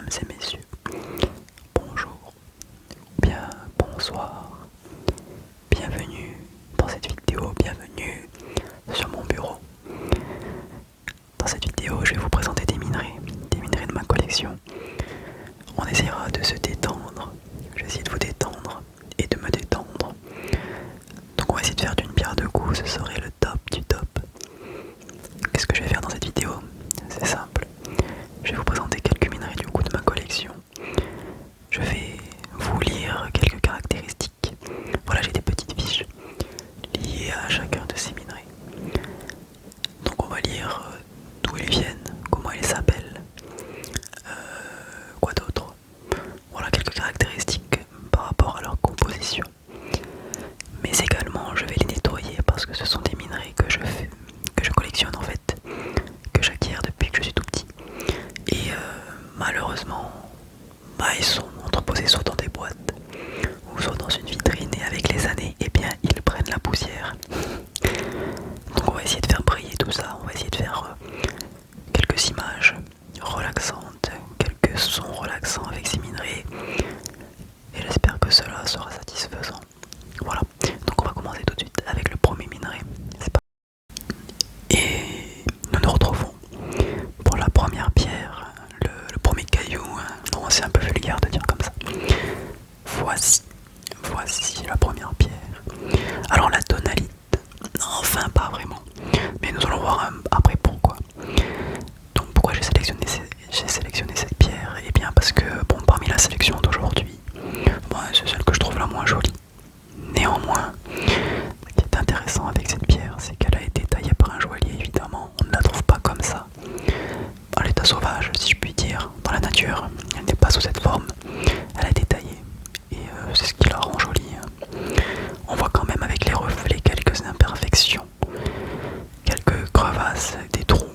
mesdames et messieurs, bonjour, bien bonsoir, bienvenue dans cette vidéo, bienvenue sur mon bureau. Dans cette vidéo, je vais vous présenter des minerais de ma collection. On essaiera de se détendre, je vais essayer de vous détendre et de me détendre. Donc on va essayer de faire d'une pierre deux coups, ce serait le top du top. Qu'est-ce que je vais faire dans cette vidéo? C'est simple, je vais vous présenter quelques minerais du coup de ma collection. Je vais vous lire quelques caractéristiques. Voilà, j'ai des petites fiches liées à chacun de ces minerais. Donc on va lire d'où ils viennent, comment ils s'appellent, quoi d'autre. Voilà quelques caractéristiques par rapport à leur composition. Mais également je vais les nettoyer parce que ce sont des minerais que je collectionne en fait, que j'acquiers depuis que je suis tout petit. Et malheureusement, ils sont entreposés soit dans des boîtes ou soit dans une vitrine, et avec les années, eh bien ils prennent la poussière. Donc on va essayer de faire briller tout ça, on va essayer de faire quelques images relaxantes, quelques sons relaxants avec ces minerais, et j'espère que cela sera satisfaisant. Voilà, donc on va commencer tout de suite avec le premier minerai. C'est parti. Et nous nous retrouvons pour la première pierre, le premier caillou. Non, c'est un peu vulgaire de dire comme ça. Voici la première pierre. Alors la tonalité, enfin pas vraiment, mais nous allons voir après pourquoi. Donc pourquoi j'ai sélectionné cette pierre? Et bien parce que bon, parmi la sélection d'aujourd'hui, c'est celle que je trouve la moins jolie. Néanmoins, ce qui est intéressant avec cette pierre, c'est qu'elle a été taillée par un joaillier, évidemment. On ne la trouve pas comme ça, à l'état sauvage, si je puis dire, dans la nature. Elle n'est pas sous cette forme, elle a été taillée. Et c'est ce qui la rend jolie. On voit quand même avec les reflets quelques imperfections, quelques crevasses, des trous,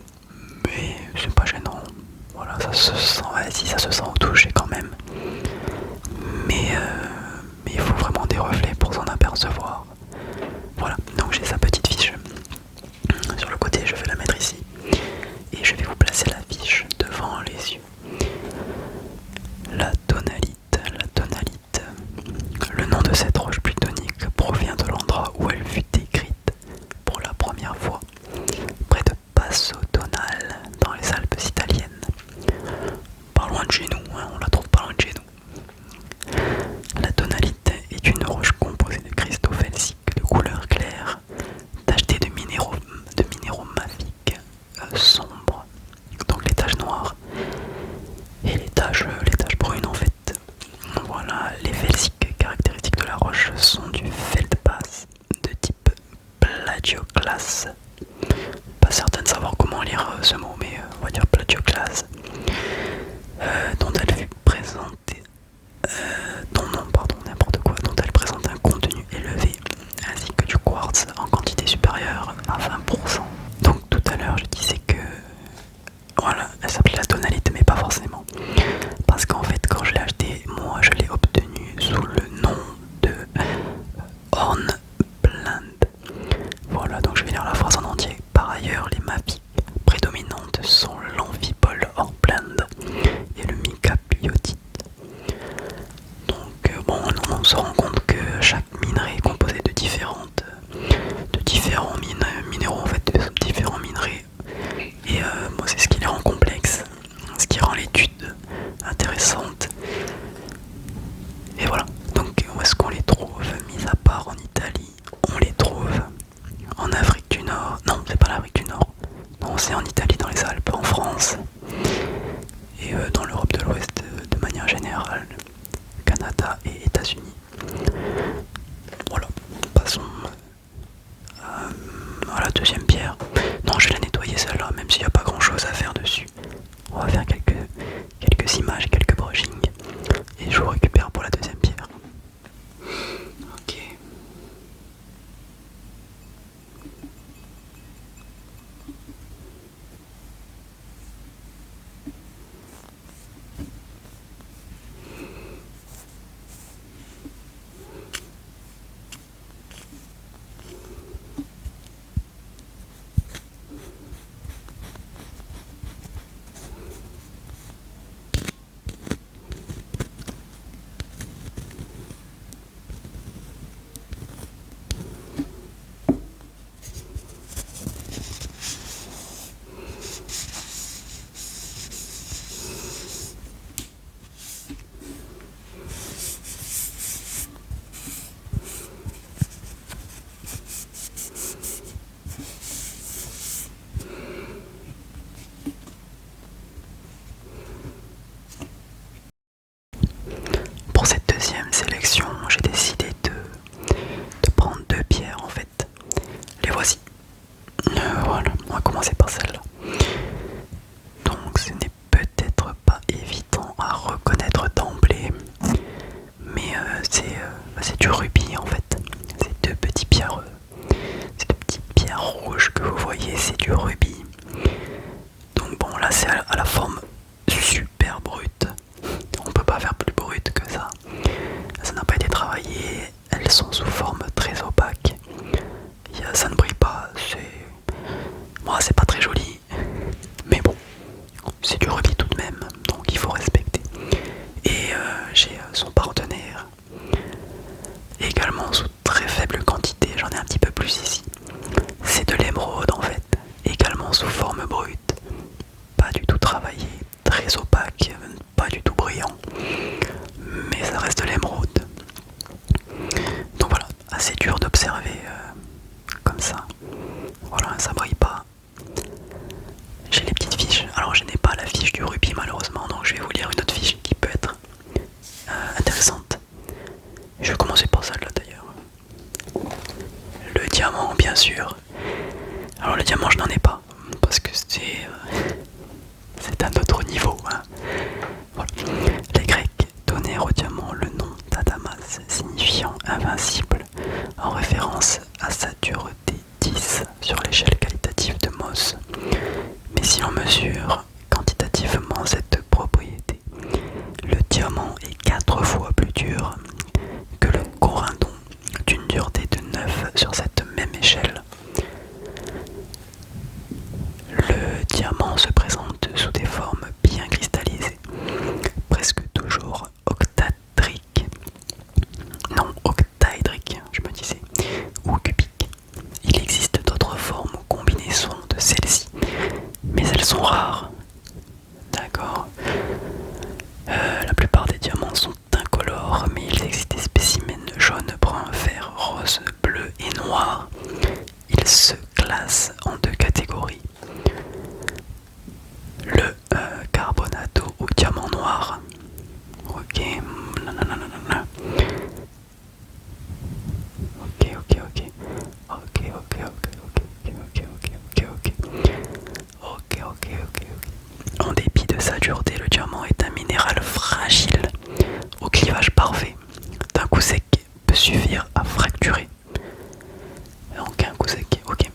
mais c'est pas gênant. Voilà, ça se sent, si ça se sent au toucher quand même. Mais il faut vraiment des reflets pour s'en apercevoir. Voilà, donc j'ai sa petite fiche. Sur le côté, je vais la mettre ici. Et je vais vous placer la fiche devant les yeux. La tonalite. Le nom de cette roche plutonique provient de l'endroit où elle fut décrite pour la première fois, près de Passo Tonale, dans les Alpes italiennes. Pas loin de chez nous, on la trouve pas loin de chez nous. La tonalite est une roche composée de cristaux felsiques de couleur claire, tachetée de minéraux mafiques sombres, donc les taches noires et les taches brunes en fait. Voilà, les felsiques caractéristiques de la roche sont du feldspathe de type plagioclase. Pas certain de savoir comment lire ce mot, mais on va dire plagioclase, dont elle fut présentée, dont elle présente un contenu élevé, ainsi que du quartz en quantité supérieure à 20%. Donc tout à l'heure je disais que voilà, elle s'appelait la tonalite, mais pas forcément. Parce qu'en fait, quand je l'ai acheté, moi je l'ai obtenu sous le nom de Hornblende. Voilà, donc je vais lire la phrase en entier. Par ailleurs, les mafies prédominantes sont l'amphibole Hornblende et le mica biotite. Donc on se rend compte que chaque minerai est composé de différents minéraux, en fait, de différents minerais. Et moi c'est ce qui les rend complexes, ce qui rend l'étude intéressante. Et voilà, donc où est-ce qu'on les trouve? Mis à part en Italie, on les trouve en Afrique du Nord. Non, c'est pas l'Afrique du Nord. Non, c'est en Italie, dans les Alpes, en France. Et dans l'Europe de l'Ouest de manière générale, Canada et États-Unis. Voilà, passons à la deuxième pierre. Non, je vais la nettoyer celle-là, même s'il n'y a pas grand chose à faire dessus. On va faire quelques images, quelques brushings. c'est du rubis tout de même, donc il faut respecter. Et j'ai son partenaire, également sous très faible quantité, j'en ai un petit peu plus ici. C'est de l'émeraude en fait, également sous forme brute, pas du tout travaillé, très opaque, pas du tout brillant, mais ça reste de l'émeraude. Donc voilà, assez dur d'observer comme ça. Voilà, ça brille pas. J'ai les petites fiches. Alors je n'ai pas la fiche du rubis malheureusement, donc je vais vous lire une autre fiche qui peut être intéressante. Je vais commencer par celle-là d'ailleurs. Le diamant bien sûr. Alors le diamant je n'en ai pas, parce que c'est un autre niveau. Hein. Voilà. Les Grecs donnèrent au diamant le nom d'Adamas, signifiant invincible, en référence à sa dureté 10 sur l'échelle qualitative de Mohs. Mais si l'on mesure quantitativement cette propriété, le diamant est 4 fois plus dur que le corindon, d'une dureté de 9 sur cette même échelle. Le diamant se présente sous des formes bien cristallisées, presque toujours octaédriques, non octaédriques, je me disais, ou cubiques. Il existe d'autres formes ou combinaisons de celles-ci, mais elles sont rares. D'accord. La plupart des diamants sont incolores, mais il existe des spécimens jaune, brun, vert, rose, bleu et noir. Ils se classent en 2 catégories. Le carbonato ou diamant noir. Ok. Nanana. Ok, ok, ok. Ok, ok, ok, ok, ok, ok, ok, ok. Ok, ok, ok, ok. En dépit de sa dureté, le diamant est un minéral fragile, au clivage parfait. D'un coup sec peut suffire à fracturer. Donc un coup sec, ok.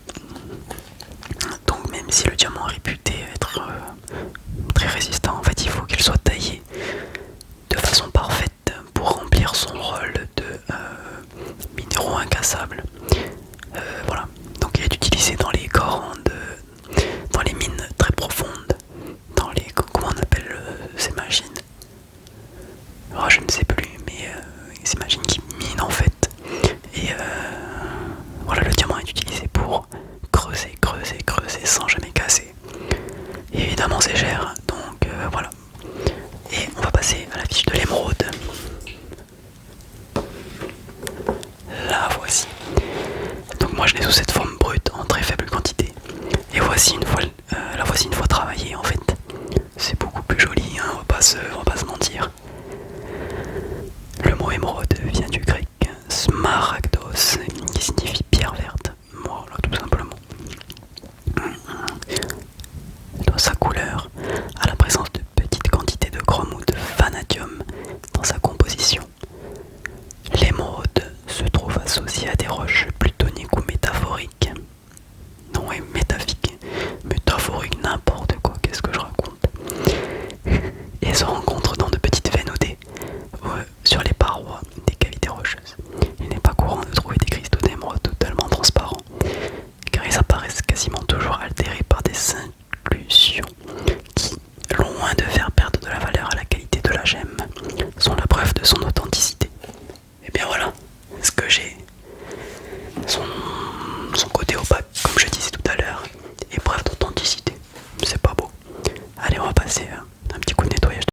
Donc même si le diamant est réputé être très résistant, en fait il faut qu'il soit taillé de façon parfaite pour remplir son rôle de minéraux incassables. Voilà, donc il est utilisé dans les corps, dans les mines très profondes, dans les, comment on appelle ces machines, oh, je ne sais plus, mais ces machines qui minent en fait. Et voilà, le diamant est utilisé pour creuser, creuser, creuser sans jamais casser. Et évidemment c'est cher, donc voilà. Et on va passer à la fiche de l'émeraude. La voici. Donc moi je l'ai sous cette forme brute en très faible quantité. Et voici une fois, la voici une fois travaillée en fait. C'est beaucoup plus joli, hein, on va pas se mentir. Le mot émeraude vient du grec smaragdos, qui signifie pierre verte. Voilà, tout simplement. Dans sa couleur, à la présence de petites quantités de chrome ou de vanadium dans sa composition. L'émeraude se trouve associée à des roches plutoniques ou métaphoriques. Non, et métaphique, métaphorique, n'importe quoi, qu'est-ce que je raconte. Et se rencontre dans de petites veines ou sur les parois des cavités rocheuses. Il n'est pas courant de trouver des cristaux d'émeraude totalement transparents, car ils apparaissent quasiment toujours altérés par des inclusions qui, loin de faire perdre de la valeur à la qualité de la gemme, sont la preuve de son authenticité. Et bien voilà, ce que j'ai, son côté opaque, comme je disais tout à l'heure, est preuve d'authenticité. C'est pas beau. Allez, on va passer un petit coup de nettoyage.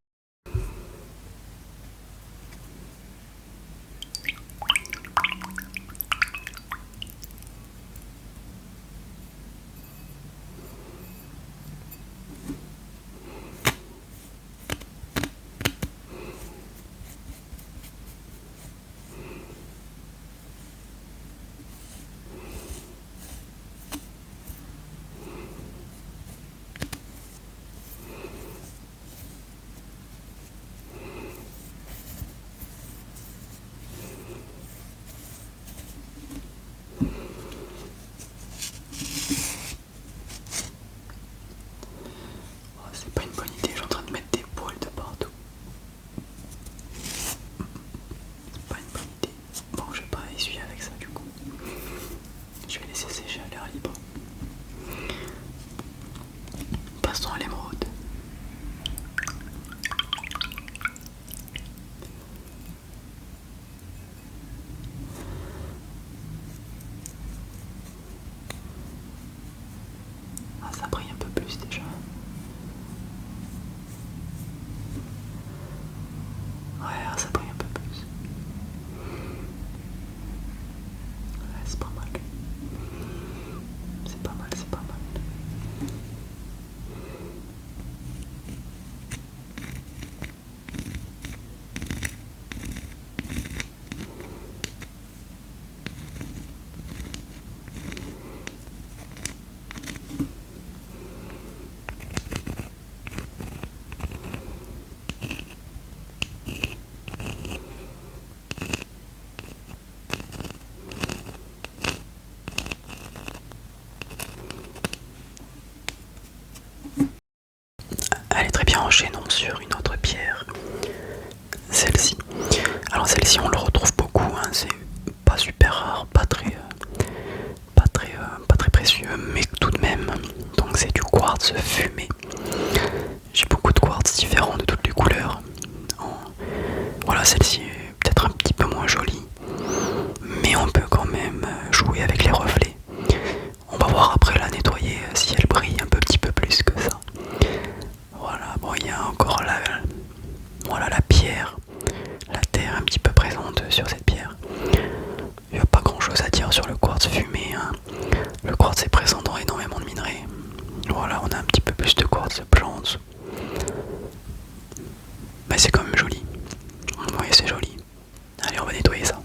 Elle est très bien enchaînant sur une autre pierre, celle-ci. Alors celle-ci on le retrouve beaucoup, hein, c'est pas super rare, pas très précieux, mais tout de même. Donc c'est du quartz fumé. J'ai beaucoup de quartz différents de toutes les couleurs. Voilà, celle-ci est peut-être un petit peu moins jolie, mais on peut quand même jouer avec les reflets. On va voir après la nettoyer si elle brille un petit peu plus que ça. Voilà, bon, il y a encore voilà, la pierre, la terre un petit peu présente sur cette pierre. Il n'y a pas grand chose à dire sur le quartz fumé, hein. Le quartz est présent dans énormément de minerais. Voilà, on a un petit peu plus de quartz blanc en dessous. Mais c'est quand même joli. Oui, c'est joli. Allez, on va nettoyer ça.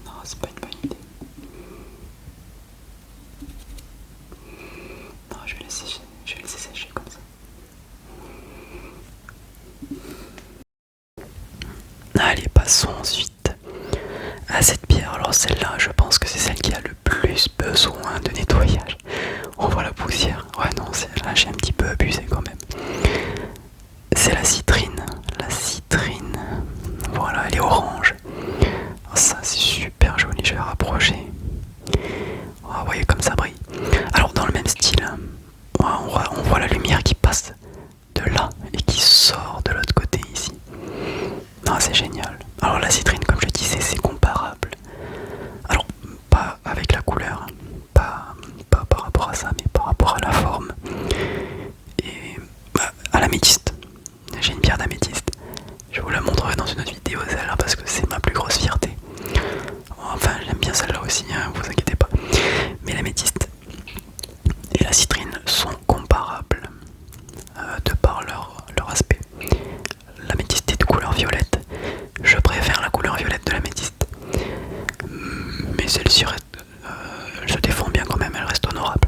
Non, c'est pas une bonne idée. Non, je vais laisser sécher comme ça. Allez, passons ensuite à cette pierre. Alors celle-là, je pense que c'est celle qui a le plus besoin de nettoyage. On voit la poussière. Ouais, non, là j'ai un petit peu abusé quand même. C'est la citrine. La citrine. Voilà, elle est orange. Oh, ça, c'est super joli. Je vais rapprocher. Oh, vous voyez comme ça brille. Alors, dans le même style, hein, on voit la lumière qui passe de là et qui sort de l'autre côté ici. Non, c'est génial. Alors, la citrine, comme je disais, c'est comparable. Alors, pas avec la couleur, hein, pas par rapport à ça, mais par rapport à la forme et à l'améthyste. J'ai une pierre d'améthyste. Je vous la montrerai dans une autre vidéo, celle-là, parce que c'est ma plus grosse fierté. Enfin, j'aime bien celle-là aussi, hein, vous inquiétez pas. Mais l'améthyste et la citrine sont comparables de par leur aspect. L'améthyste est de couleur violette. Je préfère la couleur violette de l'améthyste. Mais celle-ci elle se défend bien quand même, elle reste honorable.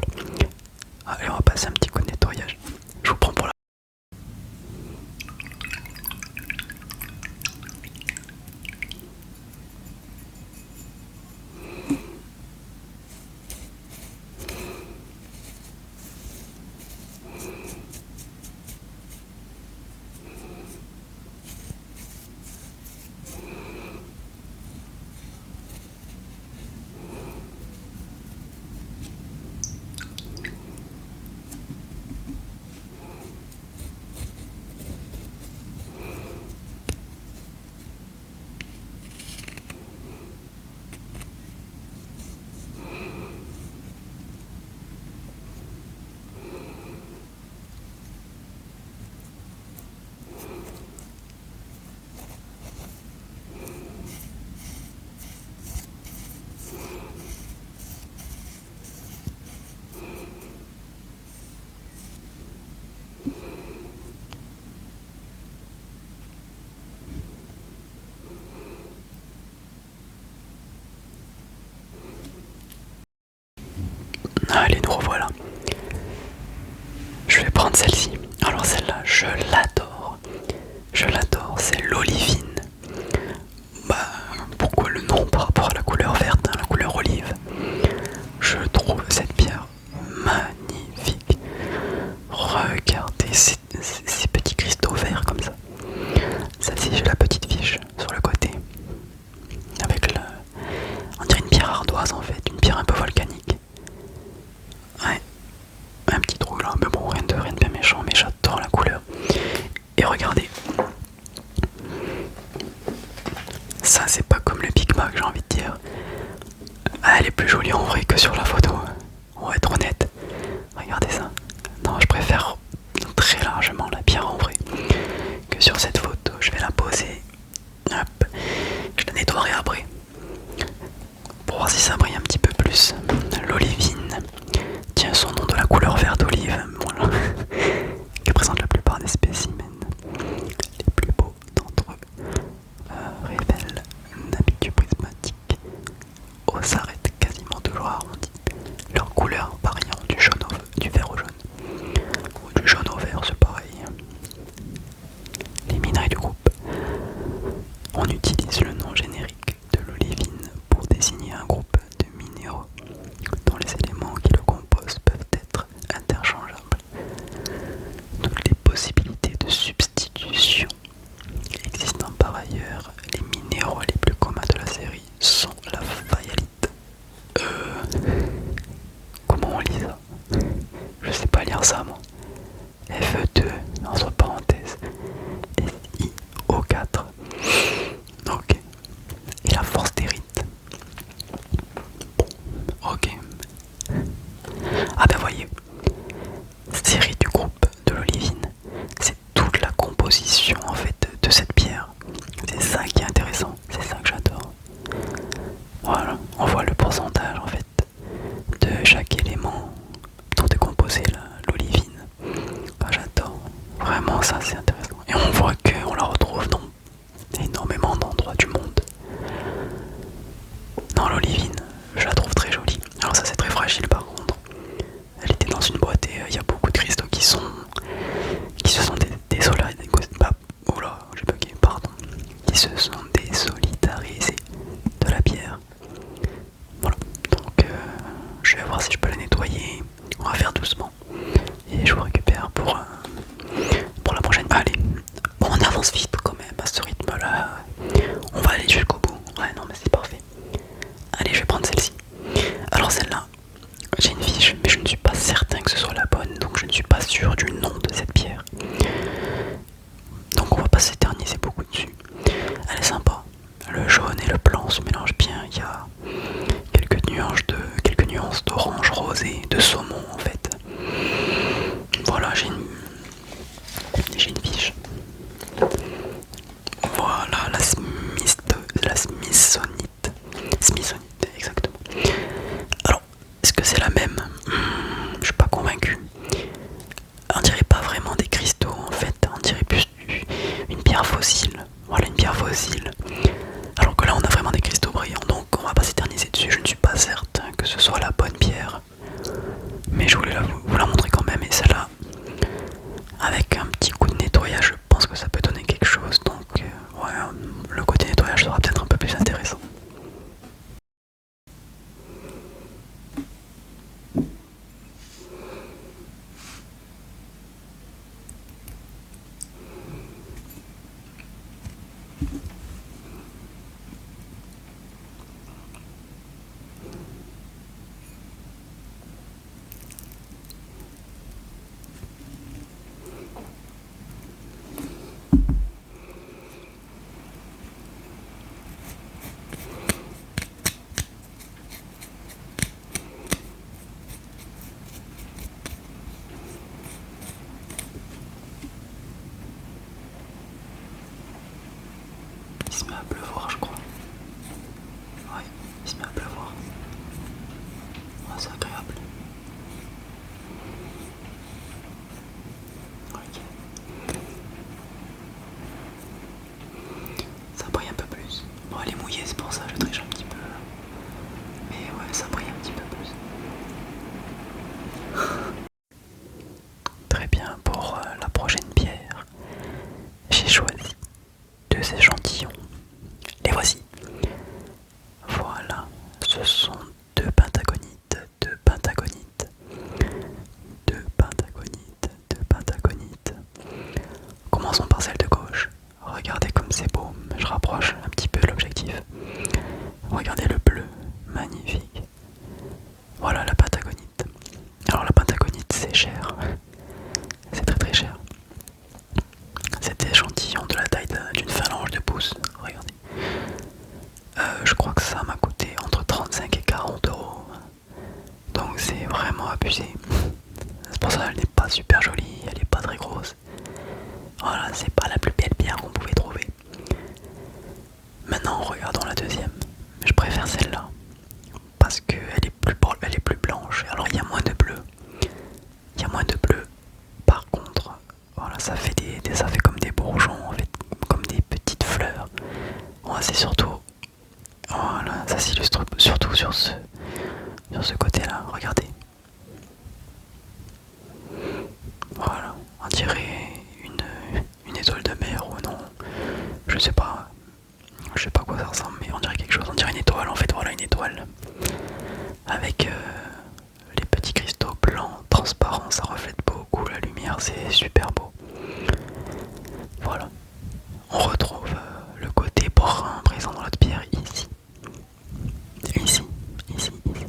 Allez, on va passer un petit coup de nettoyage. Je vous prends pour la... Allez, nous revoilà. Je vais prendre celle-ci. Alors celle-là, je l'adore. Je l'adore, c'est l'olivine. Bah, pourquoi le nom par rapport à la couleur verte, hein, la couleur olive? Je peu la nettoyer. On va faire doucement. Et je vous récupère pour la prochaine. Allez, bon, on avance vite quand même à ce rythme-là. On va aller jusqu'au bout. Ouais, non, mais c'est parfait. Allez, je vais prendre celle-ci. Alors, celle-là, j'ai une fiche, mais je ne suis pas certain que ce soit la bonne, donc je ne suis pas sûr du nom de cette pierre. Donc, on va pas s'éterniser beaucoup dessus. Elle est sympa. Le jaune et le blanc se mélangent bien. Il y a quelques nuances d'orange rosé, de saumon en fait. Voilà, j'ai une fiche. Voilà, la Smithsonite. Smithsonite, exactement. Alors, est-ce que c'est la même? Je suis pas convaincu. On dirait pas vraiment des cristaux en fait, on dirait plus une pierre fossile. Voilà, une pierre fossile. Alors que là, on a vraiment des cristaux brillants, donc on va pas s'éterniser dessus. Je ne suis pas certain que ce soit la bonne pierre, mais je voulais vous la montrer quand même. Et celle-là, avec un petit coup de nettoyage, je pense que ça peut donner quelque chose. Donc, ouais, le côté nettoyage sera peut-être un peu plus intéressant. Il se met à pleuvoir, je crois. Ouais, il se met à pleuvoir. Ouais, c'est agréable. Ok. Ça brille un peu plus. Bon, elle est mouillée, c'est pour ça que je triche un petit peu. Mais ouais, ça brille un petit peu plus. Très bien, pour la prochaine pierre, j'ai choisi 2 échantillons. Les voici. Voilà, ce sont 2 pentagonites, 2 pentagonites, 2 pentagonites, 2 pentagonites. Commençons par celle de gauche. Regardez comme c'est beau, je rapproche un petit peu l'objectif. Regardez le bleu, magnifique. Voilà la pentagonite. Alors la pentagonite c'est cher, c'est très très cher. Cet échantillon de la taille d'une phalange de pouce, regardez. Je crois que ça m'a coûté entre 35 et 40 euros. Donc c'est vraiment abusé. C'est pour ça qu'elle n'est pas super jolie, elle n'est pas très grosse. Voilà, c'est pas la plus belle pierre qu'on pouvait trouver. Maintenant regardons la deuxième. Je préfère celle-là. Parce qu'elle est plus blanche. Alors il y a moins de bleu. Il y a moins de bleu. Par contre, voilà, ça fait ça fait comme des bourgeons, en fait, comme des petites fleurs. Voilà, c'est surtout, voilà, ça s'illustre surtout sur ce côté-là. Regardez. Voilà, on dirait une étoile de mer ou non. Je sais pas. Je sais pas à quoi ça ressemble, mais on dirait quelque chose. On dirait une étoile, en fait. Voilà, une étoile. Avec les petits cristaux blancs transparents, ça reflète beaucoup la lumière, c'est super beau. Voilà. On retrouve le côté brun présent dans notre pierre ici. Ici, ici, ici.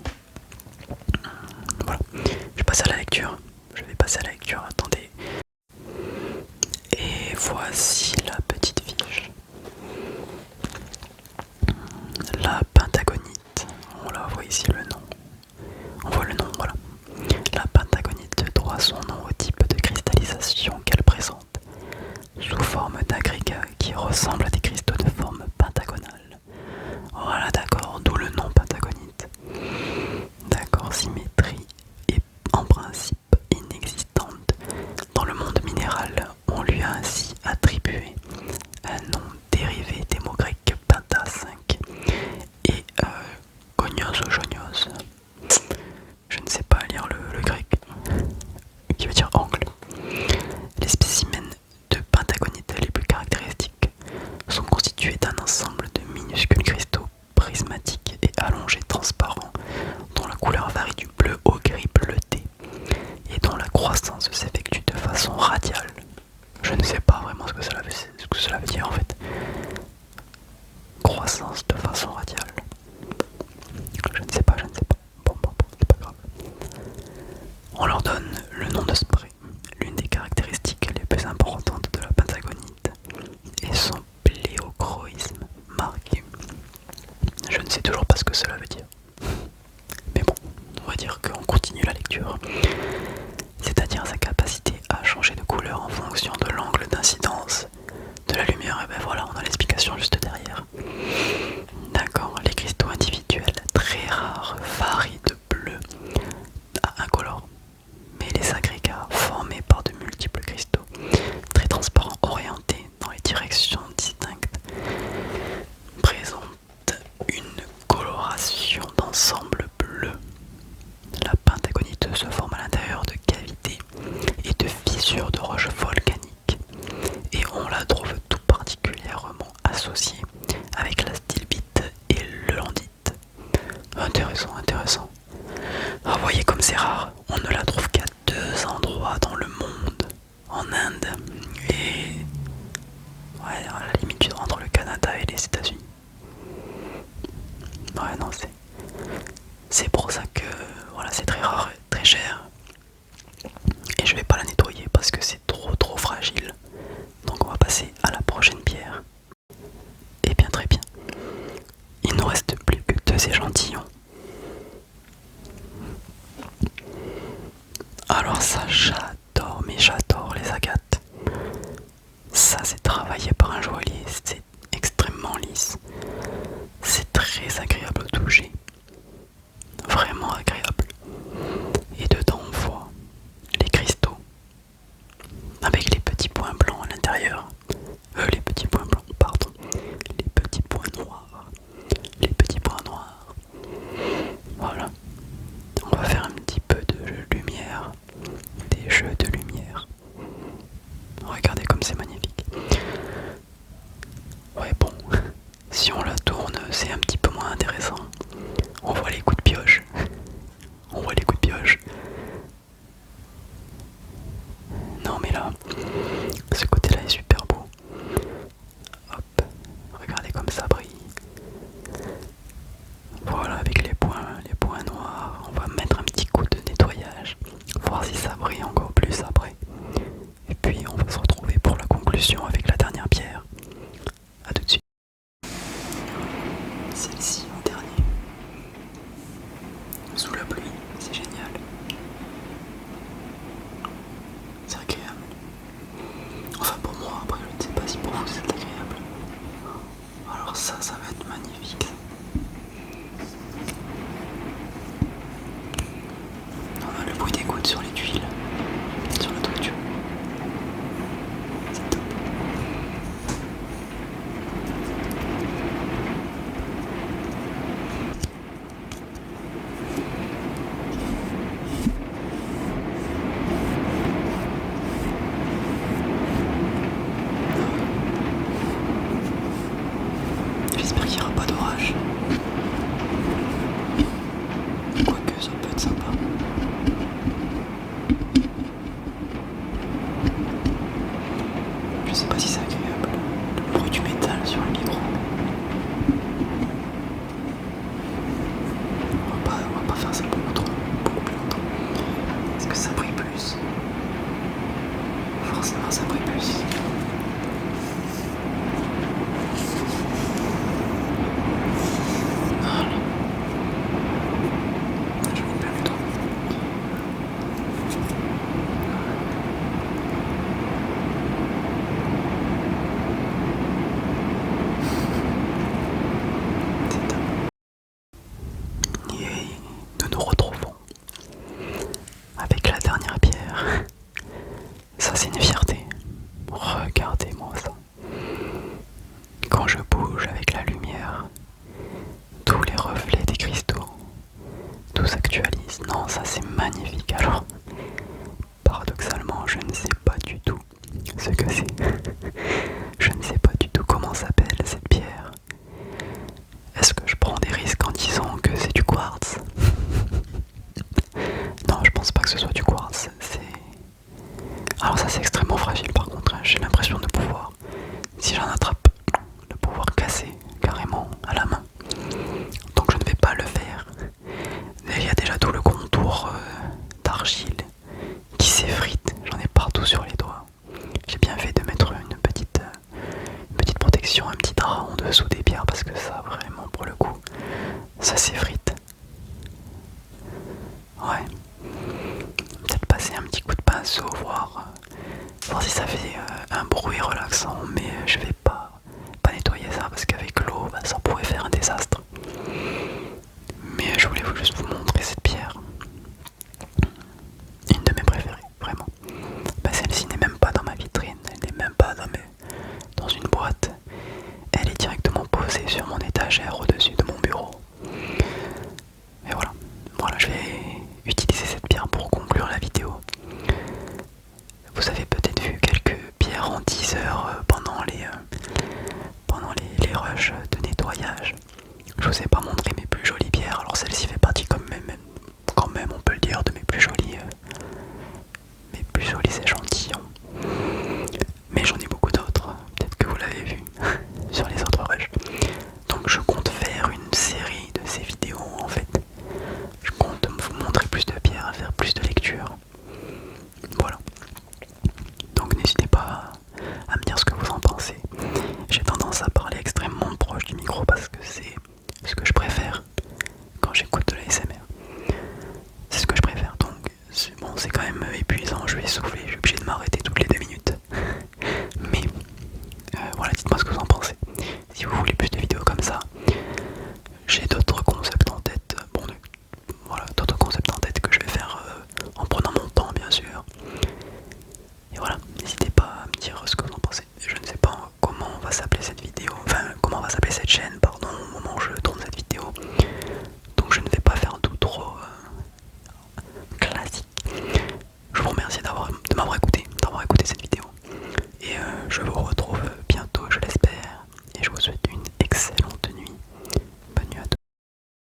On leur donne le nom de spray, l'une des caractéristiques les plus importantes de la pentagonite est son pléochroïsme marqué. Je ne sais toujours pas ce que cela veut dire. Mais bon, on va dire qu'on continue la lecture. C'est-à-dire sa capacité à changer de couleur en fonction de l'angle d'incidence de la lumière. Et ben voilà, on a l'explication juste derrière. D'accord, les cristaux individuels très rares varient de bleu à incolore. Mais les agrégats formés par de multiples cristaux très transparents orientés dans les directions distinctes présentent une coloration d'ensemble bleu. La pentagonite se forme à l'intérieur de cavités et de fissures de roches volcaniques et on la trouve tout particulièrement associée avec la stilbite et l'andite. Intéressant, intéressant. Ah, vous voyez comme c'est rare, on ne la trouve qu'à 2 endroits dans le monde, en Inde et ouais, à la limite entre le Canada et les États-Unis. Ouais, non, c'est pour ça que voilà, c'est très rare, très cher. Et je vais pas la nettoyer parce que c'est trop fragile. Donc on va passer à la prochaine pierre. Et bien très bien. Il ne nous reste plus que 2 échantillons. Alors ça, j'adore, mais j'adore les agates. Ça, c'est travaillé par un joaillier, c'est extrêmement lisse. C'est très agréable au toucher. Vraiment agréable. Et dedans, on voit les cristaux avec les petits points blancs à l'intérieur. Les petits points blancs, pardon. Les petits points noirs. Les petits points noirs. Voilà. On va faire un petit peu de lumière. Des jeux de lumière. Regardez comme c'est magnifique. Ouais, bon. Si on la tourne, c'est un petit peu moins intéressant. On voit les coups de pioche. On voit les coups de pioche. Non mais là, ce côté-là est super beau. Hop, regardez comme ça brille. Voilà, avec les points noirs, on va mettre un petit coup de nettoyage. Voir si ça brille encore plus après. Et puis on va se retrouver pour la conclusion avec la dernière pierre. A tout de suite. Celle-ci en dernier. Sous la pluie, c'est génial. C'est agréable. Enfin pour moi, après je ne sais pas si pour vous c'est agréable. Alors ça va être magnifique. On a le bruit des gouttes sur les tuiles, sur la toiture. C'est top. J'espère qu'il n'y aura pas d'orage. Quoique ça peut être sympa. Je sais pas si c'est agréable. Le bruit du métal sur le micro. On va pas faire ça beaucoup plus longtemps. Est-ce que ça brille plus? Forcément ça brille plus. Voilà. Je vous perds le temps. C'est top. Et nous nous retrouvons avec la dernière pierre. Ça c'est une fierté. Regardez-moi ça. Quand je bouge avec la lumière, tous les reflets des cristaux, tout s'actualise. Non, ça c'est magnifique. Alors, paradoxalement, je ne sais pas du tout ce que c'est. Je ne sais pas du tout comment s'appelle cette pierre. Est-ce que je prends des risques en disant que c'est du quartz? Non, je pense pas que ce soit du quartz. Alors ça c'est extrêmement fragile par contre. J'ai l'impression de pouvoir, si j'en attrape, de pouvoir casser carrément à la main. Donc je ne vais pas le faire. Il y a déjà tout le contour d'argile pinceau, voir si ça fait un bruit relaxant, mais je vais pas nettoyer ça parce qu'avec l'eau, bah, ça pourrait faire un désastre. Mais je voulais juste vous montrer cette pierre, une de mes préférées, vraiment. Bah, celle-ci n'est même pas dans ma vitrine, elle n'est même pas dans une boîte, elle est directement posée sur mon étagère au-dessus de mon bureau. Et voilà, je vais utiliser cette pierre pour conclure la vidéo. Vous avez peut-être vu quelques pierres en teaser pendant les rushs de nettoyage. Je vous ai pas montré mes plus jolies pierres, alors celle-ci fait partie quand même, on peut le dire, de mes plus jolis échantillons. Mais j'en ai beaucoup d'autres, peut-être que vous l'avez vu sur les autres rushs. Donc je compte faire une série de ces vidéos en fait. Je compte vous montrer plus de pierres, faire plus de lectures. Voilà. Donc n'hésitez pas à me dire ce que vous en pensez. J'ai tendance à parler extrêmement proche du micro parce que c'est ce que je préfère quand j'écoute de l'ASMR. C'est ce que je préfère, donc c'est quand même épuisant, je vais souffler, je suis obligé de m'arrêter toutes les 2 minutes. Mais voilà, dites-moi ce que vous en pensez. Si vous voulez plus de vidéos comme ça, j'ai d'autres concepts en tête. D'autres concepts en tête que je vais faire en prenant mon temps, bien sûr. Et voilà, n'hésitez pas à me dire ce que vous en pensez. Je ne sais pas comment va s'appeler cette vidéo, comment va s'appeler cette chaîne, pardon, au moment où je tourne cette vidéo. Donc je ne vais pas faire tout trop classique. Je vous remercie de m'avoir écouté cette vidéo. Et je vous retrouve